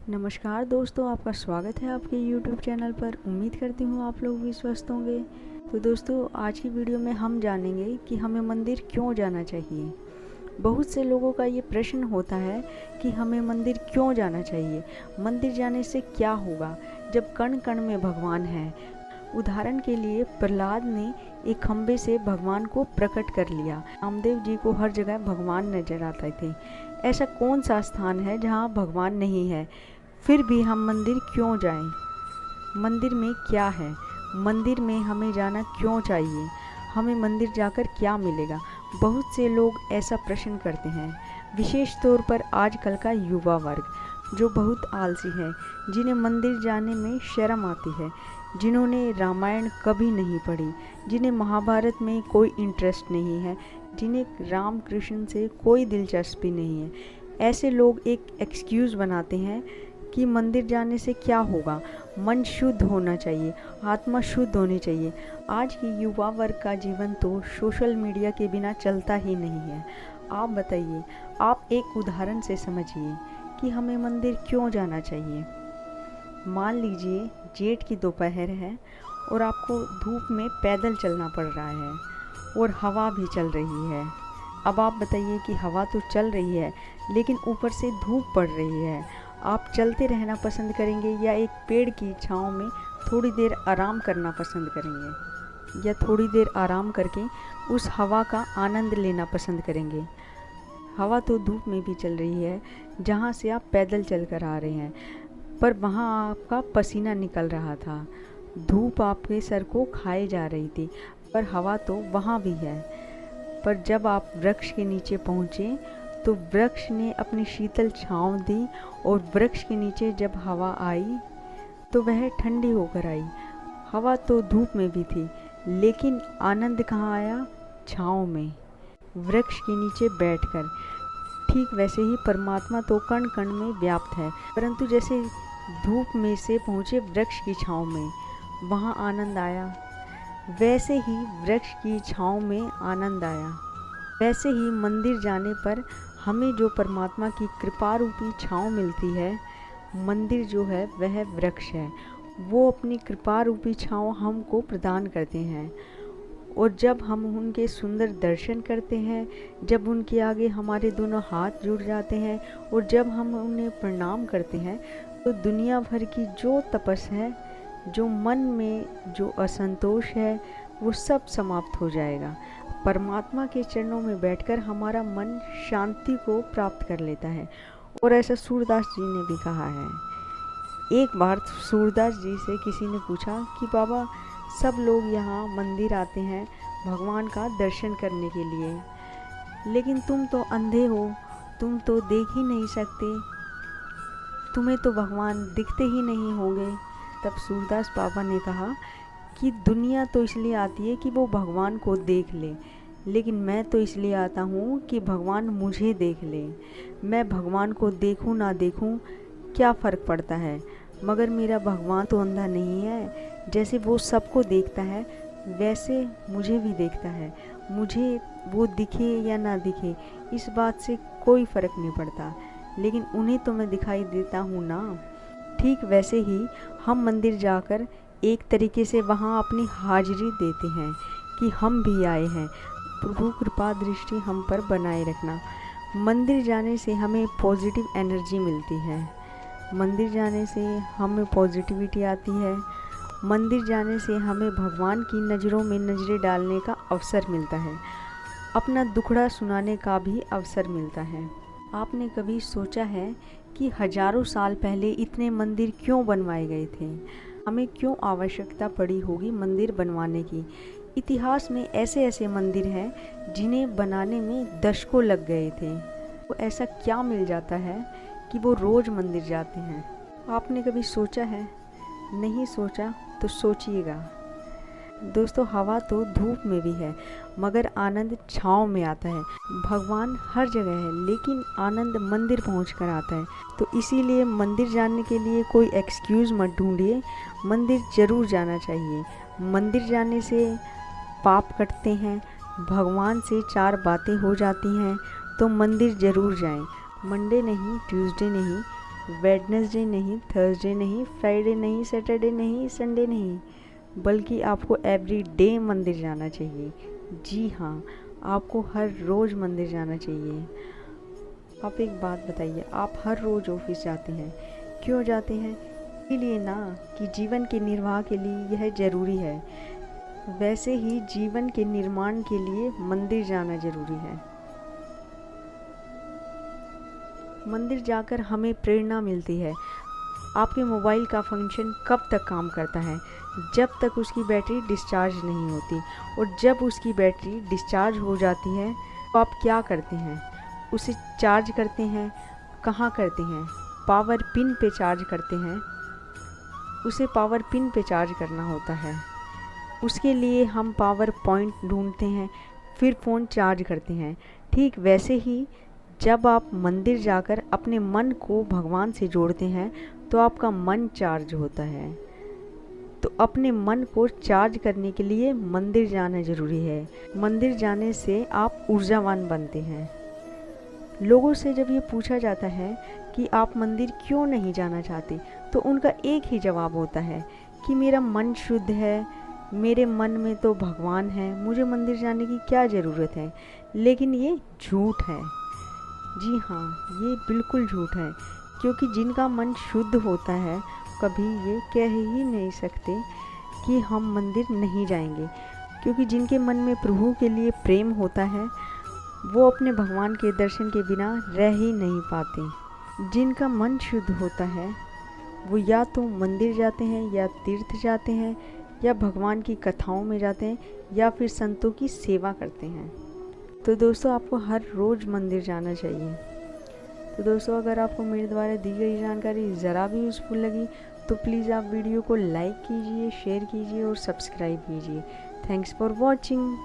नमस्कार दोस्तों, आपका स्वागत है आपके YouTube चैनल पर। उम्मीद करती हूँ आप लोग भी स्वस्थ होंगे। तो दोस्तों, आज की वीडियो में हम जानेंगे कि हमें मंदिर क्यों जाना चाहिए। बहुत से लोगों का ये प्रश्न होता है कि हमें मंदिर क्यों जाना चाहिए, मंदिर जाने से क्या होगा जब कण कण में भगवान है। उदाहरण के लिए प्रहलाद ने एक खम्भे से भगवान को प्रकट कर लिया। रामदेव जी को हर जगह भगवान नजर आते थे। ऐसा कौन सा स्थान है जहाँ भगवान नहीं है, फिर भी हम मंदिर क्यों जाएं? मंदिर में क्या है? मंदिर में हमें जाना क्यों चाहिए? हमें मंदिर जाकर क्या मिलेगा? बहुत से लोग ऐसा प्रश्न करते हैं, विशेष तौर पर आजकल का युवा वर्ग जो बहुत आलसी है, जिन्हें मंदिर जाने में शर्म आती है, जिन्होंने रामायण कभी नहीं पढ़ी, जिन्हें महाभारत में कोई इंटरेस्ट नहीं है, जिन्हें राम कृष्ण से कोई दिलचस्पी नहीं है। ऐसे लोग एक एक्सक्यूज़ बनाते हैं कि मंदिर जाने से क्या होगा, मन शुद्ध होना चाहिए, आत्मा शुद्ध होनी चाहिए। आज की युवा वर्ग का जीवन तो सोशल मीडिया के बिना चलता ही नहीं है। आप बताइए, आप एक उदाहरण से समझिए कि हमें मंदिर क्यों जाना चाहिए। मान लीजिए जेठ की दोपहर है और आपको धूप में पैदल चलना पड़ रहा है और हवा भी चल रही है। अब आप बताइए कि हवा तो चल रही है लेकिन ऊपर से धूप पड़ रही है। आप चलते रहना पसंद करेंगे या एक पेड़ की छाँव में थोड़ी देर आराम करना पसंद करेंगे, या थोड़ी देर आराम करके उस हवा का आनंद लेना पसंद करेंगे। हवा तो धूप में भी चल रही है जहाँ से आप पैदल चल कर आ रहे हैं, पर वहाँ आपका पसीना निकल रहा था, धूप आपके सर को खाए जा रही थी, पर हवा तो वहाँ भी है। पर जब आप वृक्ष के नीचे पहुँचे तो वृक्ष ने अपनी शीतल छाँव दी और वृक्ष के नीचे जब हवा आई तो वह ठंडी होकर आई। हवा तो धूप में भी थी लेकिन आनंद कहाँ आया? छाँव में, वृक्ष के नीचे बैठकर। ठीक वैसे ही परमात्मा तो कण कण में व्याप्त है, परंतु जैसे धूप में से पहुँचे वृक्ष की छाँव में, वहाँ आनंद आया, वैसे ही वृक्ष की छाँव में आनंद आया। वैसे ही मंदिर जाने पर हमें जो परमात्मा की कृपा रूपी छाँव मिलती है, मंदिर जो है वह वृक्ष है, वो अपनी कृपा रूपी छाँव हमको प्रदान करते हैं। और जब हम उनके सुंदर दर्शन करते हैं, जब उनके आगे हमारे दोनों हाथ जुड़ जाते हैं और जब हम उन्हें प्रणाम करते हैं, तो दुनिया भर की जो तपस है, जो मन में जो असंतोष है, वो सब समाप्त हो जाएगा। परमात्मा के चरणों में बैठकर हमारा मन शांति को प्राप्त कर लेता है। और ऐसा सूरदास जी ने भी कहा है। एक बार सूरदास जी से किसी ने पूछा कि बाबा, सब लोग यहाँ मंदिर आते हैं भगवान का दर्शन करने के लिए, लेकिन तुम तो अंधे हो, तुम तो देख ही नहीं सकते, तुम्हें तो भगवान दिखते ही नहीं होंगे। तब सूरदास बाबा ने कहा कि दुनिया तो इसलिए आती है कि वो भगवान को देख ले, लेकिन मैं तो इसलिए आता हूँ कि भगवान मुझे देख ले। मैं भगवान को देखूँ ना देखूँ क्या फ़र्क पड़ता है, मगर मेरा भगवान तो अंधा नहीं है। जैसे वो सबको देखता है वैसे मुझे भी देखता है। मुझे वो दिखे या ना दिखे इस बात से कोई फ़र्क नहीं पड़ता, लेकिन उन्हें तो मैं दिखाई देता हूँ ना। ठीक वैसे ही हम मंदिर जाकर एक तरीके से वहाँ अपनी हाजिरी देते हैं कि हम भी आए हैं, प्रभु कृपा दृष्टि हम पर बनाए रखना। मंदिर जाने से हमें पॉजिटिव एनर्जी मिलती है, मंदिर जाने से हमें पॉजिटिविटी आती है, मंदिर जाने से हमें भगवान की नज़रों में नज़रें डालने का अवसर मिलता है, अपना दुखड़ा सुनाने का भी अवसर मिलता है। आपने कभी सोचा है कि हजारों साल पहले इतने मंदिर क्यों बनवाए गए थे? हमें क्यों आवश्यकता पड़ी होगी मंदिर बनवाने की? इतिहास में ऐसे ऐसे मंदिर हैं जिन्हें बनाने में दशकों लग गए थे। तो ऐसा क्या मिल जाता है कि वो रोज़ मंदिर जाते हैं? आपने कभी सोचा है? नहीं सोचा तो सोचिएगा। दोस्तों, हवा तो धूप में भी है मगर आनंद छाँव में आता है। भगवान हर जगह है लेकिन आनंद मंदिर पहुंचकर आता है। तो इसीलिए मंदिर जाने के लिए कोई एक्सक्यूज़ मत ढूंढिए, मंदिर ज़रूर जाना चाहिए। मंदिर जाने से पाप कटते हैं, भगवान से 4 बातें हो जाती हैं, तो मंदिर ज़रूर जाएं। मंडे नहीं, ट्यूसडे नहीं, वेडनेसडे नहीं, थर्सडे नहीं, फ्राइडे नहीं, सैटरडे नहीं, संडे नहीं, बल्कि आपको एवरी डे मंदिर जाना चाहिए। जी हाँ, आपको हर रोज़ मंदिर जाना चाहिए। आप एक बात बताइए, आप हर रोज़ ऑफिस जाते हैं, क्यों जाते हैं? इसलिए ना कि जीवन के निर्वाह के लिए यह ज़रूरी है। वैसे ही जीवन के निर्माण के लिए मंदिर जाना ज़रूरी है। मंदिर जाकर हमें प्रेरणा मिलती है। आपके मोबाइल का फंक्शन कब तक काम करता है? जब तक उसकी बैटरी डिस्चार्ज नहीं होती। और जब उसकी बैटरी डिस्चार्ज हो जाती है तो आप क्या करते हैं? उसे चार्ज करते हैं। कहाँ करते हैं? पावर पिन पे चार्ज करते हैं। उसे पावर पिन पे चार्ज करना होता है। उसके लिए हम पावर पॉइंट ढूंढते हैं, फिर फ़ोन चार्ज करते हैं। ठीक वैसे ही जब आप मंदिर जाकर अपने मन को भगवान से जोड़ते हैं तो आपका मन चार्ज होता है। तो अपने मन को चार्ज करने के लिए मंदिर जाना ज़रूरी है। मंदिर जाने से आप ऊर्जावान बनते हैं। लोगों से जब ये पूछा जाता है कि आप मंदिर क्यों नहीं जाना चाहते, तो उनका एक ही जवाब होता है कि मेरा मन शुद्ध है, मेरे मन में तो भगवान है, मुझे मंदिर जाने की क्या ज़रूरत है। लेकिन ये झूठ है। जी हाँ, ये बिल्कुल झूठ है, क्योंकि जिनका मन शुद्ध होता है कभी ये कह ही नहीं सकते कि हम मंदिर नहीं जाएंगे। क्योंकि जिनके मन में प्रभु के लिए प्रेम होता है वो अपने भगवान के दर्शन के बिना रह ही नहीं पाते। जिनका मन शुद्ध होता है वो या तो मंदिर जाते हैं, या तीर्थ जाते हैं, या भगवान की कथाओं में जाते हैं, या फिर संतों की सेवा करते हैं। तो दोस्तों, आपको हर रोज़ मंदिर जाना चाहिए। तो दोस्तों, अगर आपको मेरे द्वारा दी गई जानकारी ज़रा भी यूज़फुल लगी तो प्लीज़ आप वीडियो को लाइक कीजिए, शेयर कीजिए और सब्सक्राइब कीजिए। Thanks for watching.